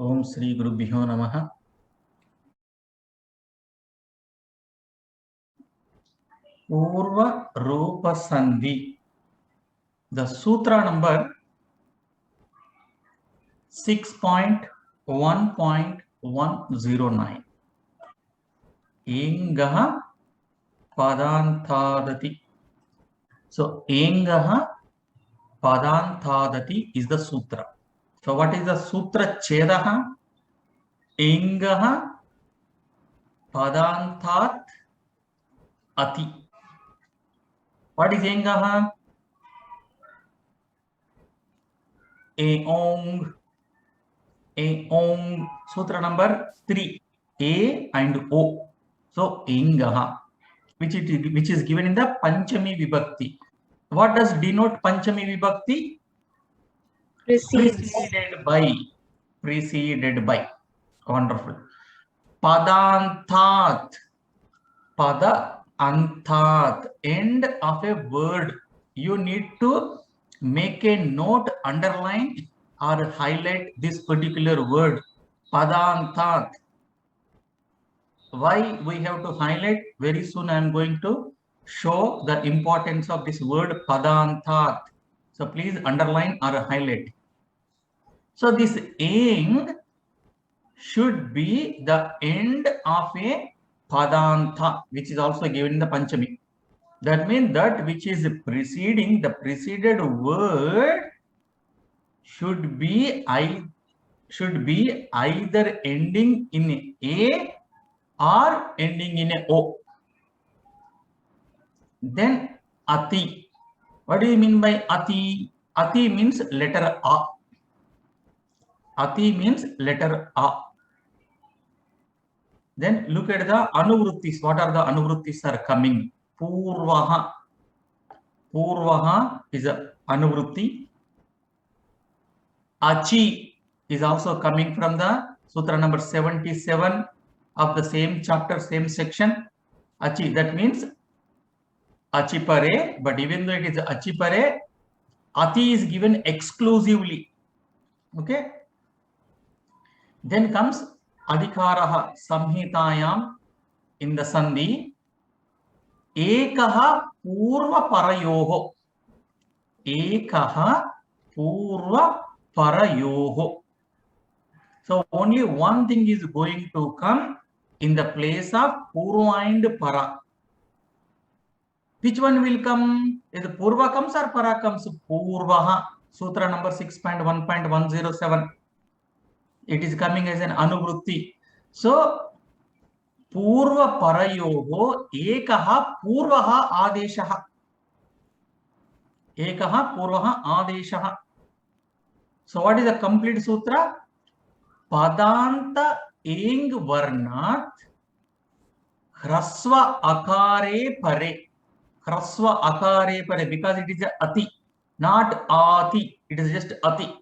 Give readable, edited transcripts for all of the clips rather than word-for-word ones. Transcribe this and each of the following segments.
ओम श्री गुरुभ्यो नमः। पूर्व रूप संधि, the sutra number 6.1.109. Engah padantadati. So engah padantadati is the sutra. So what is the sutra chedaha? Engah padantat ati. What is engah? Eong. Eong. Sutra number 3. A and O. So engah, which is given in the Panchami Vibhakti. What does denote Panchami Vibhakti? Preceded by. Wonderful. Padantat. Pada antat. End of a word. You need to make a note, underline or highlight this particular word. Padantat. Why we have to highlight? Very soon I am going to show the importance of this word padantat. So please underline or highlight. So this ing should be the end of a padanta, which is also given in the Panchami. That means that which is preceding, the preceded word should be either ending in A or ending in a O. Then ati. What do you mean by ati? Ati means letter A. Ati means letter A. Then look at the anuvrittis. What are the anuvrittis are coming? Purvaha. Purvaha is a anuvritti. Achi is also coming from the sutra number 77 of the same chapter, same section. Achi, that means achipare, but even though it is achipare, ati is given exclusively. Okay. Then comes adhikaraha samhitayam in the sandhi. Ekaha purva parayoho. Ekaha purva parayoho. So only one thing is going to come in the place of purva and para. Which one will come? Is purva comes or para comes? Purvaha. Sutra number 6.1.107. It is coming as an anuvritti. So purva parayoho ekaha purvaha adeshaha. Ekaha purvaha adeshaha. So what is the complete sutra? Padanta eng varnat hrasva akare pare. Hrasva akare pare, because it is a ati, not ati. It is just ati.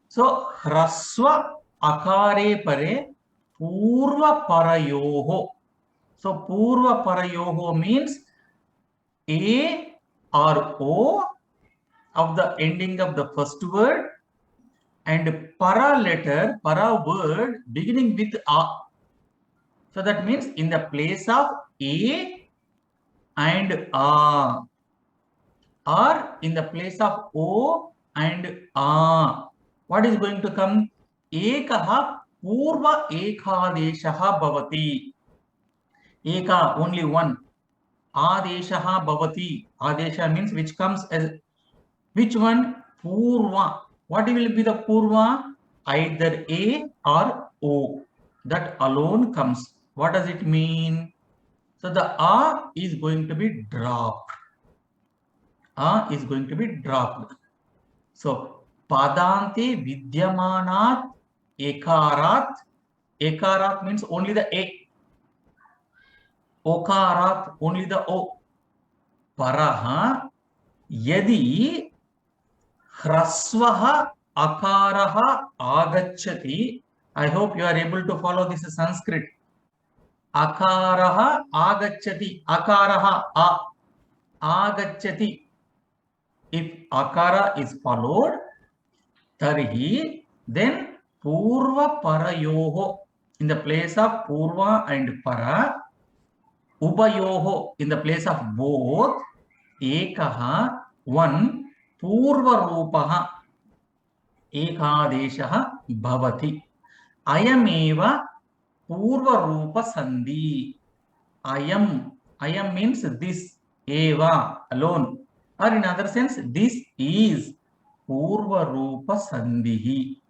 So hrasva akare pare purva parayoho. So purva parayoho means A or O of the ending of the first word and para letter, para word beginning with A. So that means in the place of A and A, or in the place of O and A, what is going to come? Ekaha purva ekadeshaha bhavati. Eka, only one. Adeshaha bhavati. Adesha means which comes as which one? Purva. What will be the purva? Either A or O. That alone comes. What does it mean? So the A is going to be dropped. A is going to be dropped. So padante vidyamanat ekarat. Ekarat means only the A. Okarat, only the O. Paraha yadi hrasvaha akaraha agacchati. I hope you are able to follow this Sanskrit. Akaraha agacchati. Akaraha a. Agacchati. If akara is followed, tarhi, then Purva Parayoho, in the place of Purva and Para, Ubayoho, in the place of both, Ekaha, one, Purva Rupaha, Ekadeshaha Bhavati. Ayameva Purva Rupa Sandhi. Ayam means this, eva alone, or in other sense, this is Purva Rupa Sandhi.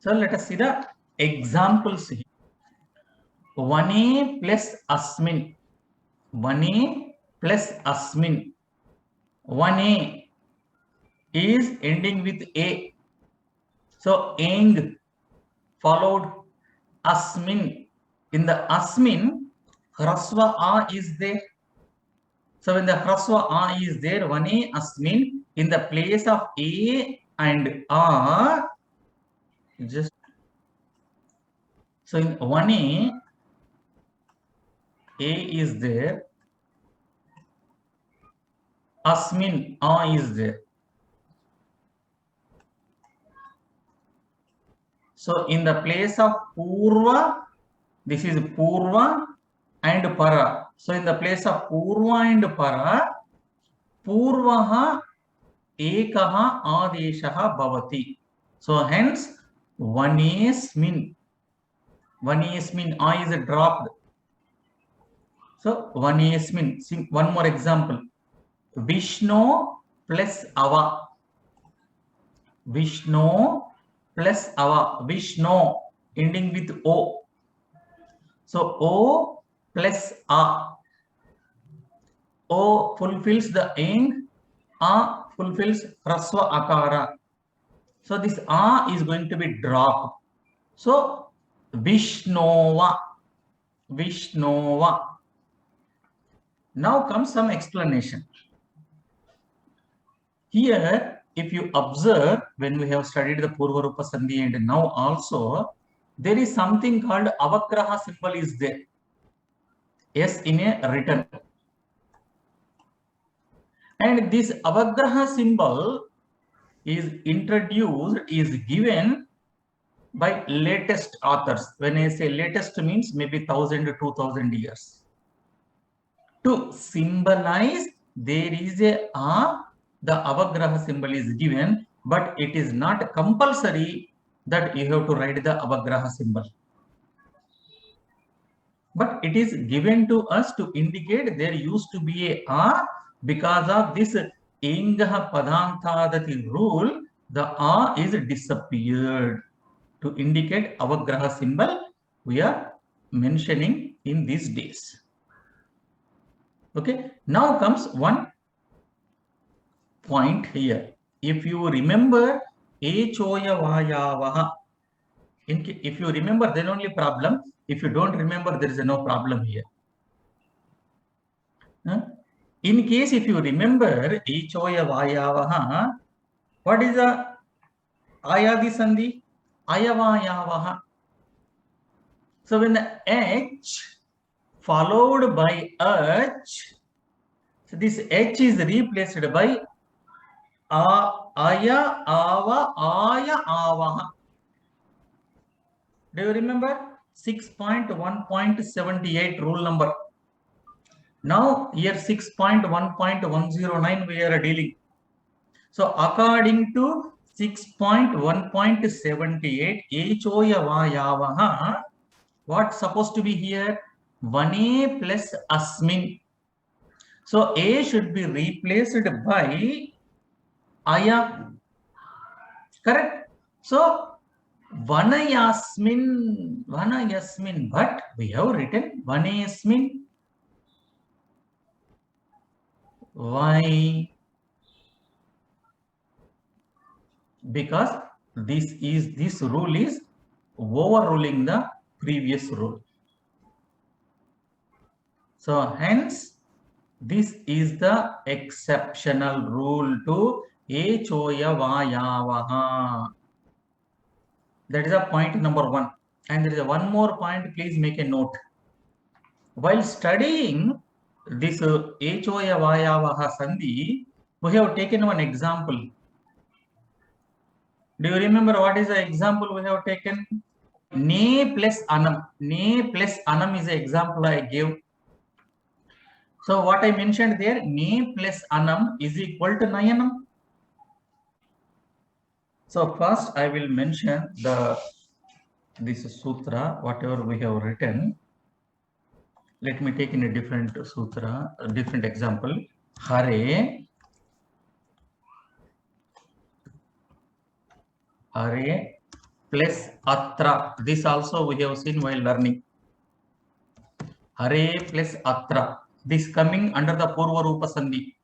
So let us see the examples here. Vane plus asmin. Vane plus asmin. Vane is ending with a. So eng followed asmin. In the asmin, hrasva a is there. So when the hrasva a is there, vane asmin, in the place of a and a, just so in vane, a is there, asmin a is there. So in the place of purva, this is purva and para. So in the place of purva and para, purvaha ekaha adeshaha bhavati. So hence vanesmin. Vanesmin, a is dropped. So vanesmin. One more example. Vishnu plus ava. Vishnu plus ava. Vishnu ending with o. So o plus a. O fulfills the eng, a fulfills hrasva akara. So this a is going to be dropped. So Vishnova. Vishnova. Now comes some explanation. Here, if you observe, when we have studied the Purva Rupa Sandhi and now also, there is something called avagraha symbol is there. Yes, in a written. And this avagraha symbol is introduced, is given by latest authors. When I say latest, means maybe 1000 to 2000 years. To symbolize there is a the avagraha symbol is given, but it is not compulsory that you have to write the avagraha symbol. But it is given to us to indicate there used to be a because of this Ingaha Padantadati rule, the a is disappeared. To indicate avagraha symbol, we are mentioning in these days. Okay, now comes one point here. If you remember Echoya Vayavaha, if you remember, then only problem. If you don't remember, there is no problem here. In case if you remember Echoya Vayavaha, what is the Ayadi Sandhi? Ayavayavaha. So when the H followed by H, so this H is replaced by Aya, Ava, Aya, Avaha. Do you remember? 6.1.78 rule number. Now here 6.1.109 we are dealing. So according to 6.1.78 Echoya Vayavaha, what's supposed to be here? Vane plus asmin. So A should be replaced by Aya. Correct? So Vanayasmin, but we have written Vanayasmin. Why? Because this rule is overruling the previous rule. So hence this is the exceptional rule to Echoya Vayavaha. That is a point number 1. And there is one more point, please make a note. While studying this Echoya Vayavaha Sandhi, we have taken one example. Do you remember what is the example we have taken? Ne plus anam. Ne plus anam is the example I gave. So what I mentioned there, ne plus anam is equal to nayanam. So first I will mention this sutra, whatever we have written. Let me take in a different sutra, a different example. Hare plus atra. This also we have seen while learning. Hare plus atra. This coming under the Purva Rupa Sandhi.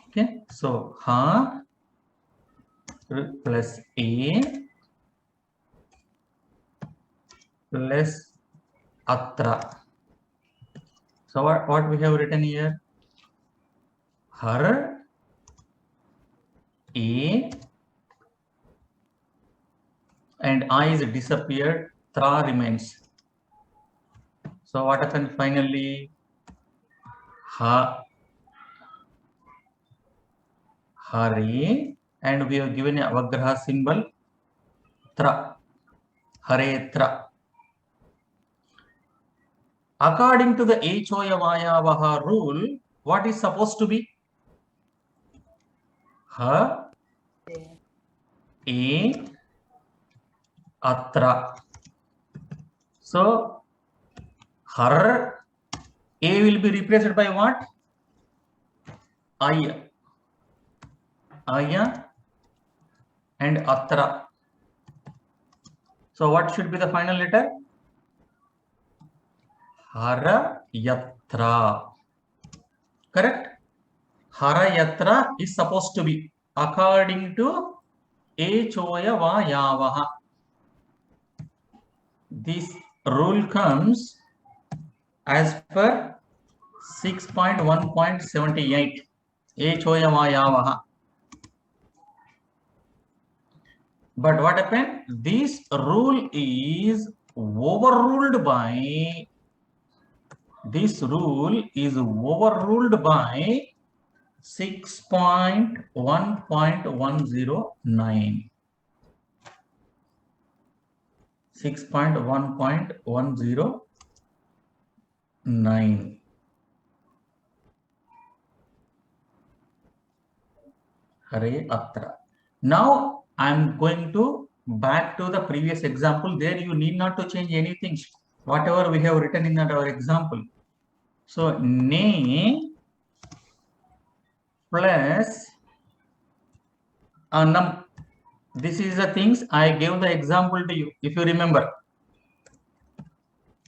Okay, so ha plus a plus atra. So what we have written here? Har a and I is disappeared, tra remains. So what happened finally? Ha Hare, and we have given a Avagraha symbol tra. Hare tra. According to the Echoya Vayavaha rule, what is supposed to be? Ha a atra. So har a will be replaced by what? Aya. Aya and atra. So what should be the final letter? Harayatra. Correct? Harayatra is supposed to be according to Echoya Vayavaha. This rule comes as per 6.1.78 Echoya Vayavaha. But what happened? This rule is overruled by 6.1.109. 6.1.109. Hare atra. Now I am going to back to the previous example. There you need not to change anything, whatever we have written in our example. So ne plus anam. This is the things I gave the example to you, if you remember.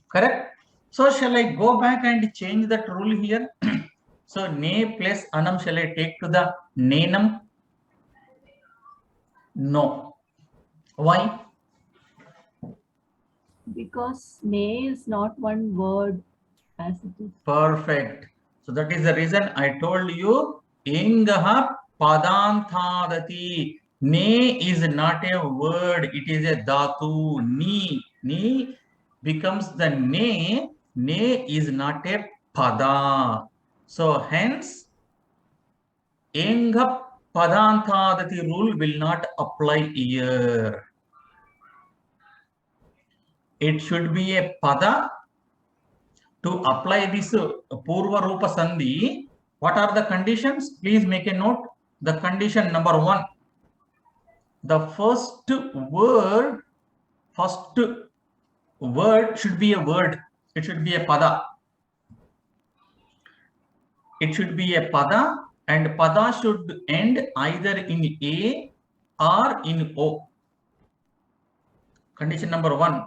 Correct? So shall I go back and change that rule here? So ne plus anam, shall I take to the nenam? No. Why? Because ne is not one word as it is. Perfect. So that is the reason I told you ingaha padanthadati. Ne is not a word, it is a dhatu. Ni becomes the ne. Ne is not a pada. So hence inga padanthadati rule will not apply here. It should be a pada. To apply this Purva Rupa Sandhi, what are the conditions? Please make a note. The condition number 1. The first word should be a word. It should be a pada. It should be a pada, and pada should end either in A or in O. Condition number 1.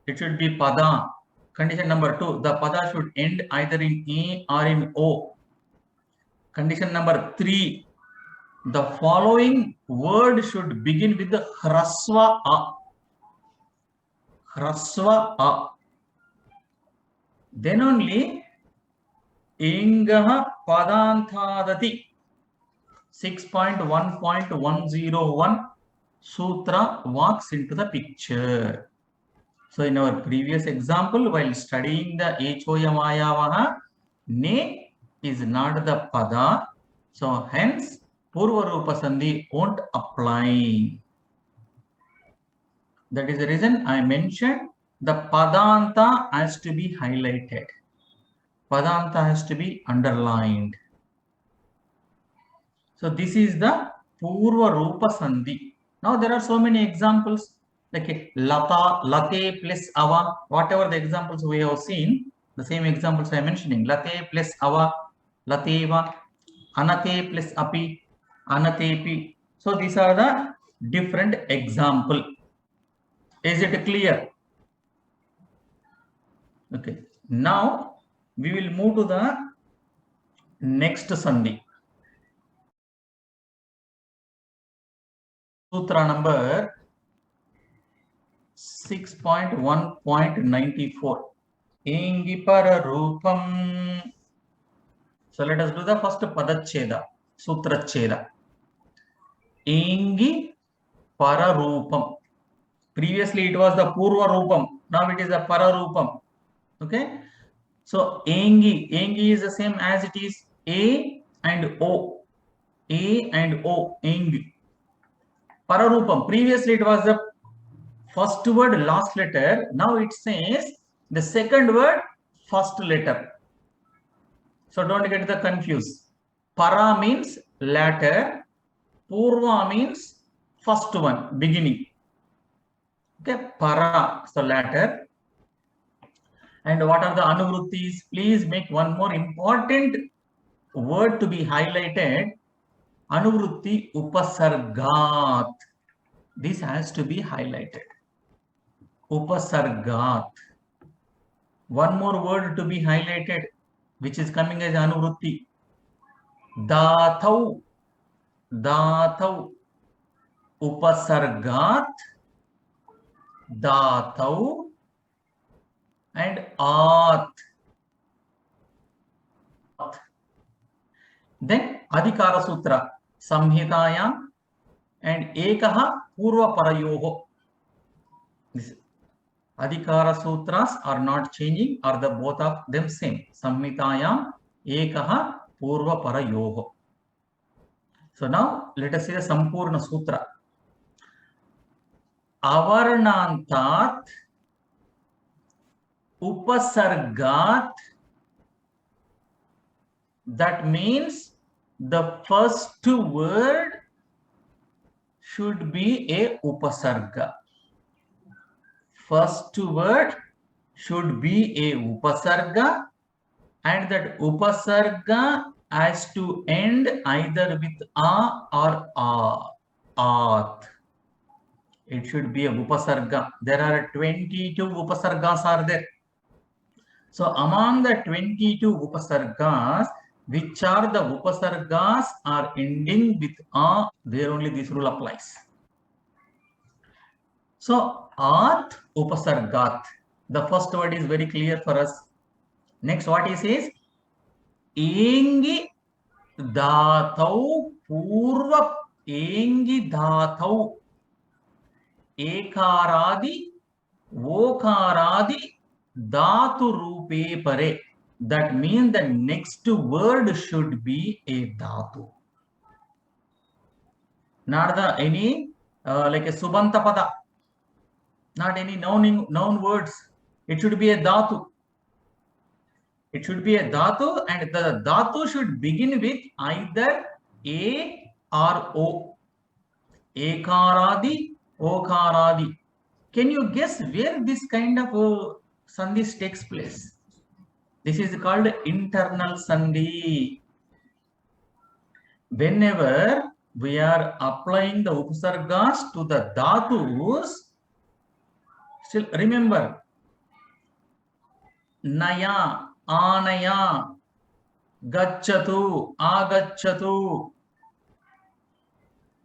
It should be pada. Condition number 2, the pada should end either in A or in O. Condition number 3, the following word should begin with the hraswa a. Hraswa a. Then only ingaha padanthadati 6.1.101 sutra walks into the picture. So in our previous example, while studying the Echoya Vayavaha, ne is not the pada. So hence Purva Rupa Sandhi won't apply. That is the reason I mentioned the Padanta has to be highlighted. Padanta has to be underlined. So this is the Purva Rupa Sandhi. Now there are so many examples like Lata, Late plus Ava, whatever the examples we have seen, the same examples I am mentioning. Late plus Ava, Lateva, Anate plus Api, Anatepi. So these are the different example. Is it clear? Okay. Now we will move to the next Sandhi. Sutra number 6.1.94. Ingi para rupam. So let us do the first Padacheda, Sutra Cheda. Ingi para rupam. Previously it was the Purva Rupam. Now it is the Para Rupam. Okay. So Engi is the same as it is A and O. A and O. Engi. Para Rupam. Previously it was the first word, last letter. Now it says the second word, first letter. So don't get the confused. Para means latter. Purva means first one, beginning. Okay, para, so latter. And what are the anuvrittis? Please make one more important word to be highlighted. Anuvritti upasargat. This has to be highlighted. Upasargat. One more word to be highlighted, which is coming as anuvritti. Dhathau. Dhathau. Upasargat. Dhathau. And At. Then Adhikara Sutra, Samhitayam and Ekaha Purva Parayoho. This Adhikara Sutras are not changing, or the both of them same. Samhitayam Ekaha Purva Parayoho. So now let us see the Sampurna Sutra. Avarnantat Upasargat. That means the first word should be a upasarga. First word should be a upasarga, and that upasarga has to end either with a or at. It should be a upasarga. There are 22 upasargas are there. So among the 22 upasargas, which are the upasargas are ending with a, there only this rule applies. So at upasargat, the first word is very clear for us. Next, what he says, engi dhatau purva engi dhatau ekaradi vokaradi dhatu rupe pare. That means the next word should be a dhatu. Not the any like a subanta pada. Not any noun words. It should be a dhatu. It should be a dhatu, and the dhatu should begin with either A or O. Ekaradi, okaradi. Can you guess where this kind of sandhis takes place? This is called internal sandhi. Whenever we are applying the upasargas to the dhatus, still remember, naya, anaya, gacchatu, agacchatu.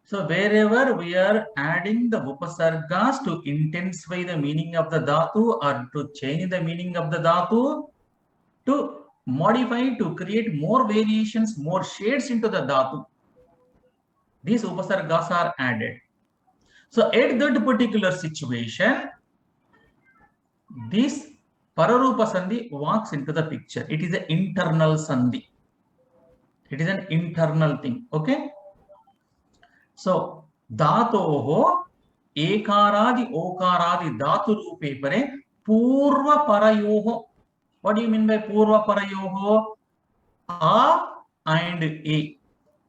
So wherever we are adding the upasargas to intensify the meaning of the dhatu or to change the meaning of the dhatu, to modify, to create more variations, more shades into the dhatu, these upasargas are added. So at that particular situation, this Pararupa Sandhi walks into the picture. It is an internal Sandhi. It is an internal thing. Okay. So dhatoho एकारादि ओकारादि धातु रूपे परे पूर्व परयोः. What do you mean by पूर्व परयोः? A and A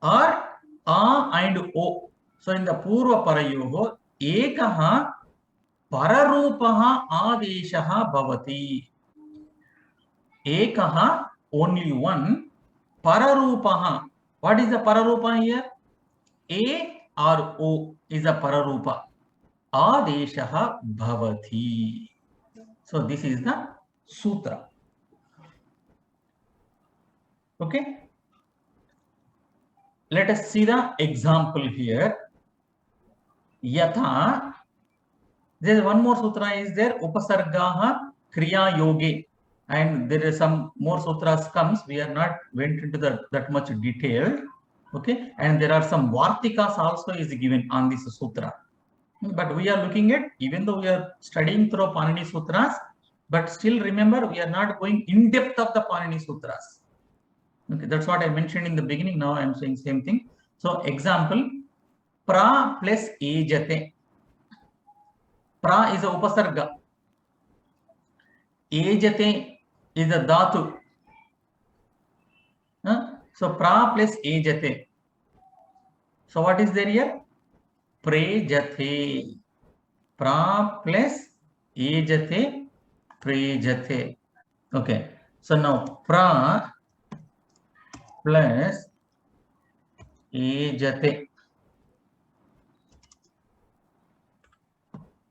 or A and O. So in the पूर्व परयोः एकः पररूपः आदेशः भवति. एकः, only one, pararupaha. What is the pararupa here? A or O is a pararupa. Adeshaha bhavati. So this is the sutra. Okay. Let us see the example here. Yatha. There is one more sutra is there. Upasargaha kriya yoge. And there is some more sutras comes. We are not went into that much detail. Okay, and there are some vartikas also is given on this sutra. But we are looking at, even though we are studying through Panini Sutras, but still remember we are not going in depth of the Panini Sutras. Okay, that's what I mentioned in the beginning. Now I am saying same thing. So example, pra plus ejate. Pra is a upasarga. Ejate is a dhatu. So pra plus ejate. So what is there here? Prejate. Pra plus ejate, prejate. Okay. So now pra plus ejate.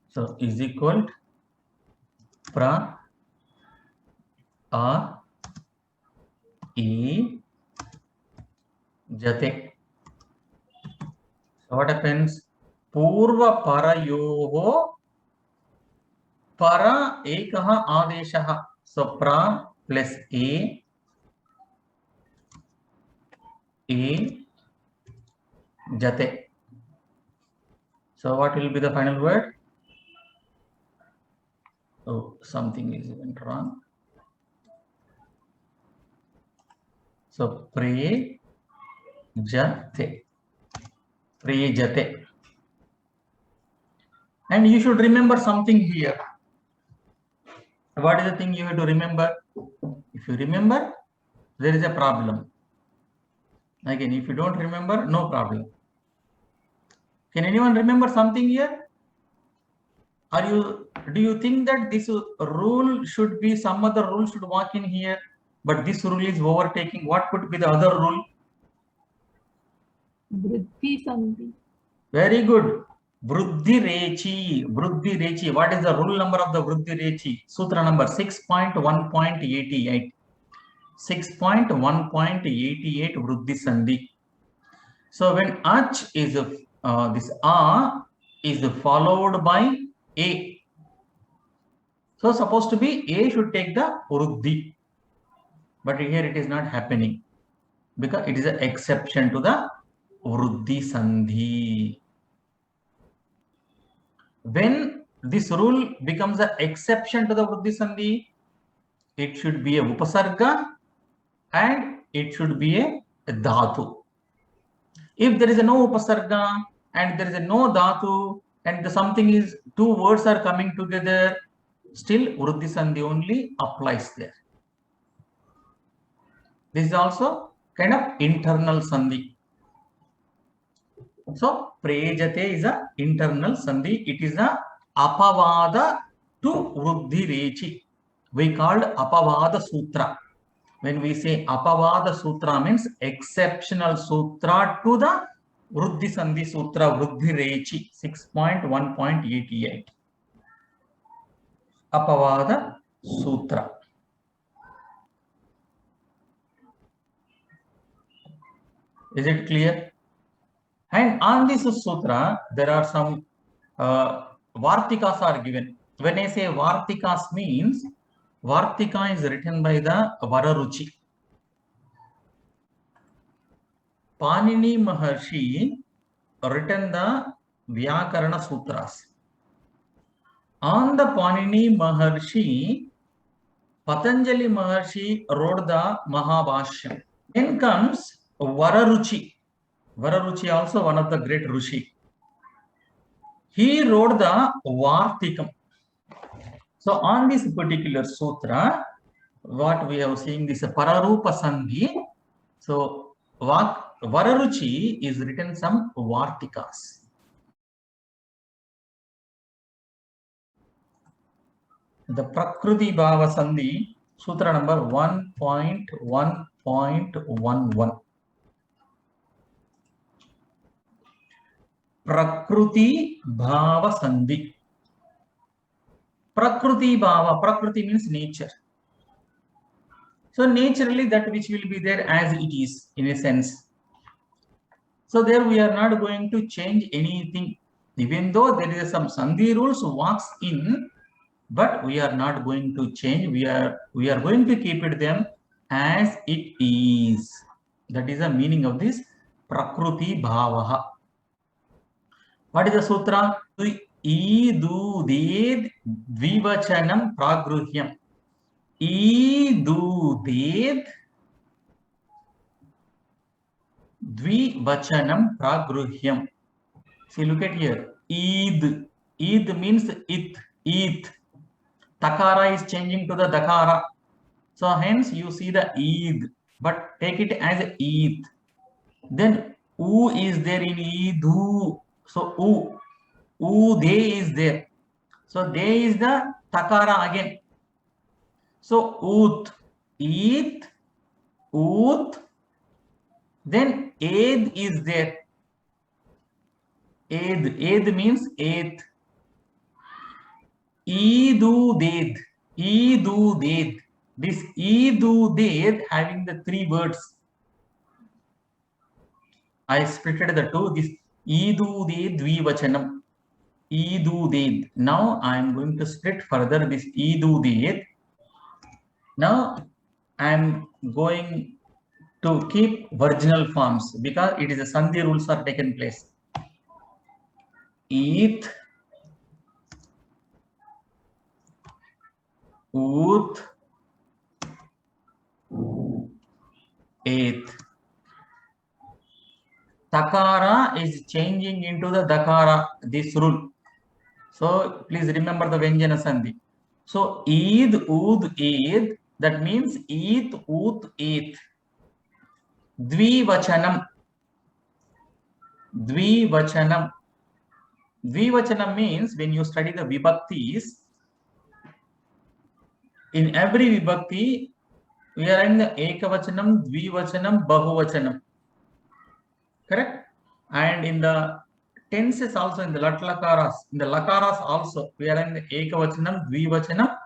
So is equal to pra a e jate. So what happens? Purva parayoho para ekaha adeshaha. So pra plus a jate. So what will be the final word? Oh, something is even wrong. So prejate. Prejate. And you should remember something here. What is the thing you have to remember? If you remember, there is a problem. Again, if you don't remember, no problem. Can anyone remember something here? Do you think that this rule should be, some other rule should walk in here, but this rule is overtaking? What could be the other rule? Vriddhi sandhi. Very good. Vriddhi rechi. Vriddhi rechi. What is the rule number of the Vriddhi rechi? Sutra number 6.1.88. 6.1.88 Vriddhi sandhi. So when ach is this a is followed by a. So supposed to be a should take the Vriddhi. But here it is not happening because it is an exception to the Vriddhi sandhi. When this rule becomes an exception to the Vriddhi sandhi, it should be a upasarga and it should be a dhatu. If there is a no upasarga and there is a no dhatu and something is, two words are coming together, still Vriddhi sandhi only applies there. This is also kind of internal sandhi. So prejate is a internal sandhi. It is a apavada to Vriddhi rechi. We called apavada sutra. When we say apavada sutra means exceptional sutra to the Vriddhi sandhi sutra, Vriddhi rechi 6.1.88. Apavada sutra. Is it clear? And on this sutra, there are some vartikas are given. When I say vartikas means, vartika is written by the Vararuchi. Panini Maharshi written the Vyakarana Sutras. On the Panini Maharshi, Patanjali Maharshi wrote the Mahabhashyam. Then comes Vararuchi. Vararuchi also one of the great Rishi. He wrote the Vartikam. So on this particular sutra, what we have seen this Pararupa Sandhi. So Vararuchi is written some Vartikas. The Prakriti Bhava Sandhi, Sutra number 1.1.11. Prakriti Bhava Sandhi. Prakriti Bhava, Prakriti means nature. So naturally that which will be there as it is in a sense. So there we are not going to change anything. Even though there is some Sandhi rules walks in, but we are not going to change. We are going to keep it them as it is. That is the meaning of this Prakriti Bhavaha. What is the sutra? Iduded Dvivachanam Pragruhyam. Iduded Dvivachanam Pragruhyam. See, look at here. Id. Id means it. It. Takara is changing to the dakara. So hence you see the Eid, but take it as Eid. Then U is there in Idu. So U they is there. So they is the takara again. So ut, eat, ut. Then Ed is there. Ed means eighth. Iduded. Iduded. This iduded having the three words. I splitted the two. This iduded dvivachanam. Iduded. Now I am going to split further this iduded. Now I am going to keep virginal forms because it is a Sandhi rules are taken place. Eat, ut, eighth. Takara is changing into the dakara, this rule. So please remember the Vyanjana Sandhi. So Eid, Ud, Eid, that means Eat, Ut, Eighth. Dvivachanam. Dvivachanam. Dvivachanam means when you study the vibhaktis, in every vibhakti, we are in the Ekavachanam, Dvivachanam, Bahuvachanam. Correct? And in the tenses also, in the Latlakaras, in the Lakaras also, we are in the Ekavachanam, Dvivachanam,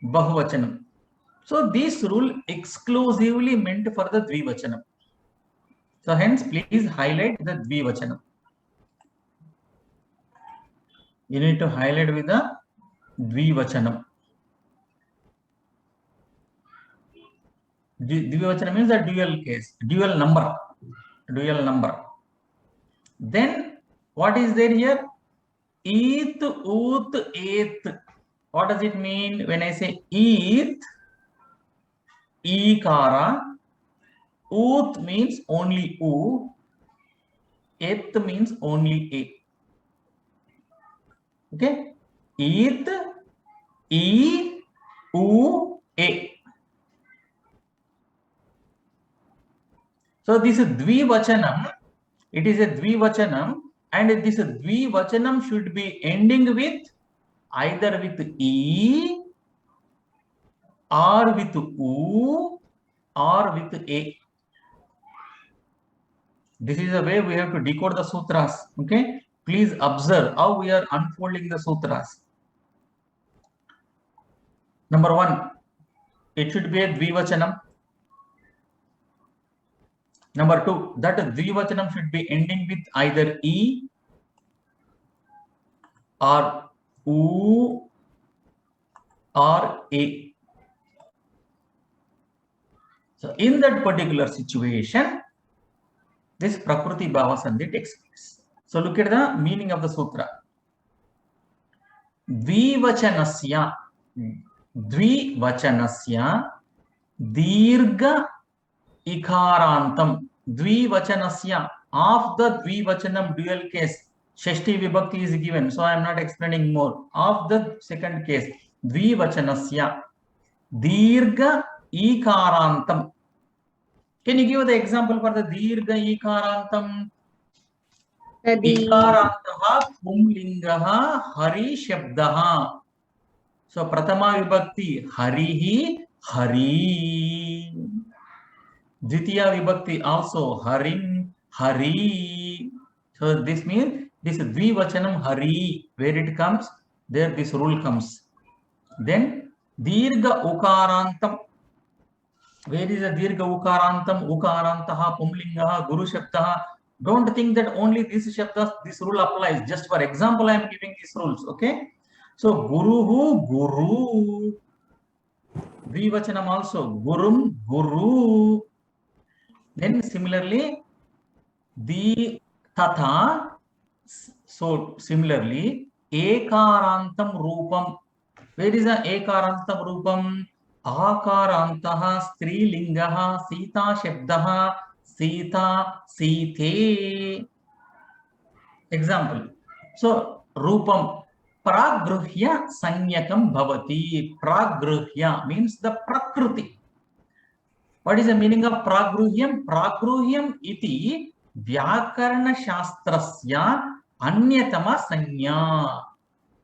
Bahuvachanam. So this rule exclusively meant for the Dvivachanam. So hence, please highlight the Dvivachanam. You need to highlight with the Dvivachanam. Dvivachanam means the dual case, dual number. Dual number. Then what is there here? Eat, ut, eighth. What does it mean when I say eat? Ikara. Ut means only u. Eighth means only a. Okay? Eat, e, u, a. So this is Dvivachanam. It is a Dvivachanam, and this Dvivachanam should be ending with either with E or with U or with A. This is the way we have to decode the sutras. Okay, please observe how we are unfolding the sutras. Number one, it should be a Dvivachanam. Number two, that Dvivachanam should be ending with either E or U or A. So in that particular situation, this Prakriti Bhava Sandhi takes place. So look at the meaning of the sutra. Dvivachanasya, Dvivachanasya, Dirgha Ikarantam. Dvivachanasya, of the Dvivachanam dual case, Shashti vibhakti is given, so I am not explaining more. Of the second case, dvivachanasya dirgha ikarantam. Can you give the example for the dirgha ikarantam? Ikarantah pumlingaha hari shabdaha. So pratama vibhakti harihi hari. Dvitiya vibhakti also harim hari. So this means this dvivachanam hari, where it comes, there this rule comes. Then dirgha ukarantam. Where is the dirgha ukarantam? Ukarantaha pumlingaha guru shabdaha. Don't think that only this shabdas, this rule applies. Just for example, I am giving these rules. Okay. So guruhu guru. Dvivachanam also gurum guru. Then similarly, the tatha. So similarly, ekarantam rupam. Where is the ekarantam rupam? Akarantaha strilingaha sita shabdaha sita site. Example. So rupam pragruhya sanyakam bhavati. Pragruhya means the prakriti. What is the meaning of pragruhyam? Pragruhyam iti vyakarana shastrasya anyatama sanya.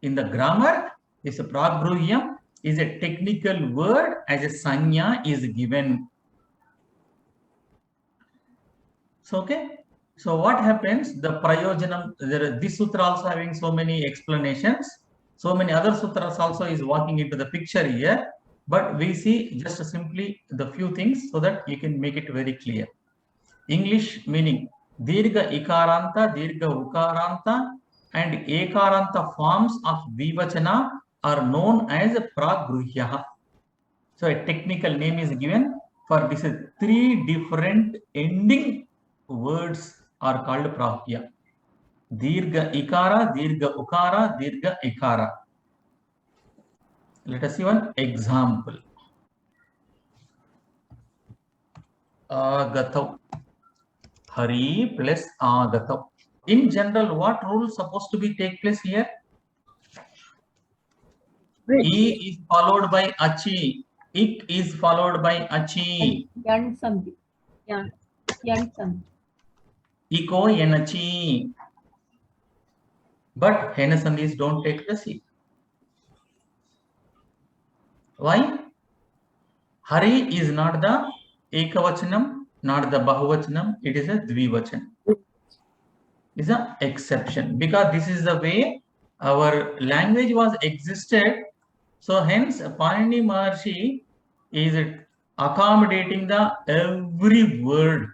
In the grammar, this pragruhyam is a technical word as a sanya is given. So, okay. So what happens? The prayojanam, this sutra also having so many explanations. So many other sutras also is walking into the picture here. But we see just simply the few things so that you can make it very clear. English meaning dirgha ikaranta, dirgha ukaranta and ekaranta forms of dvivachana are known as pragruhyaha. So a technical name is given for this. Three different ending words are called pragruhya. Dirgha ikara, dirgha ukara, dirgha ikara. Let us see one example. Agatav. Hari plus agatav. In general, what rule is supposed to be take place here? E is followed by achi. Ik is followed by achi. Yan samdi. Yan samdi. Iko yenachi. But henasandis don't take the C. Why? Hari is not the ekavachanam, not the bahuvachanam, it is a dvivachanam. Is an exception because this is the way our language was existed. So hence Panini Maharshi is accommodating the every word.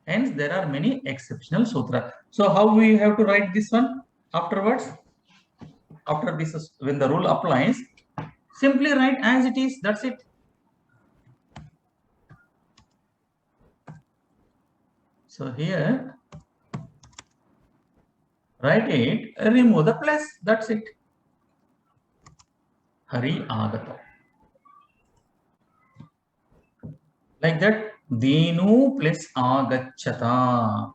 Hence there are many exceptional sutras. So how we have to write this one afterwards? After this, when the rule applies, simply write as it is. That's it. So here, write it, remove the plus. That's it. Hari agata. Like that, Dinu plus agachata.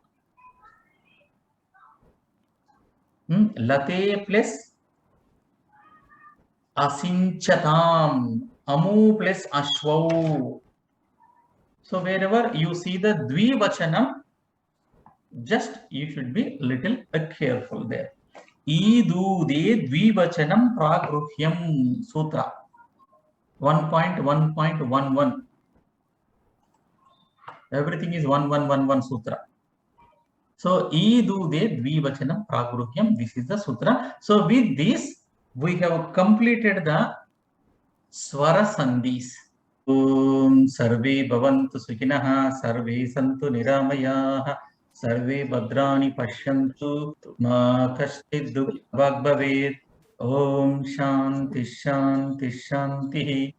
Late plus asinchatam. Amu plus ashwau. So wherever you see the dvivachanam, just you should be little careful there. Idu de dvivachanam pragruhyam sutra 1.1.11. Everything is 1111 sutra. So idu de dvivachanam pragruhyam. This is the sutra. So with this we have completed the swara sandhis. Om sarve bhavantu sukhinah, sarve santu niramayaah, sarve bhadrani pashyantu, ma kashchid dukkhah bhavet. Om shanti shanti shanti.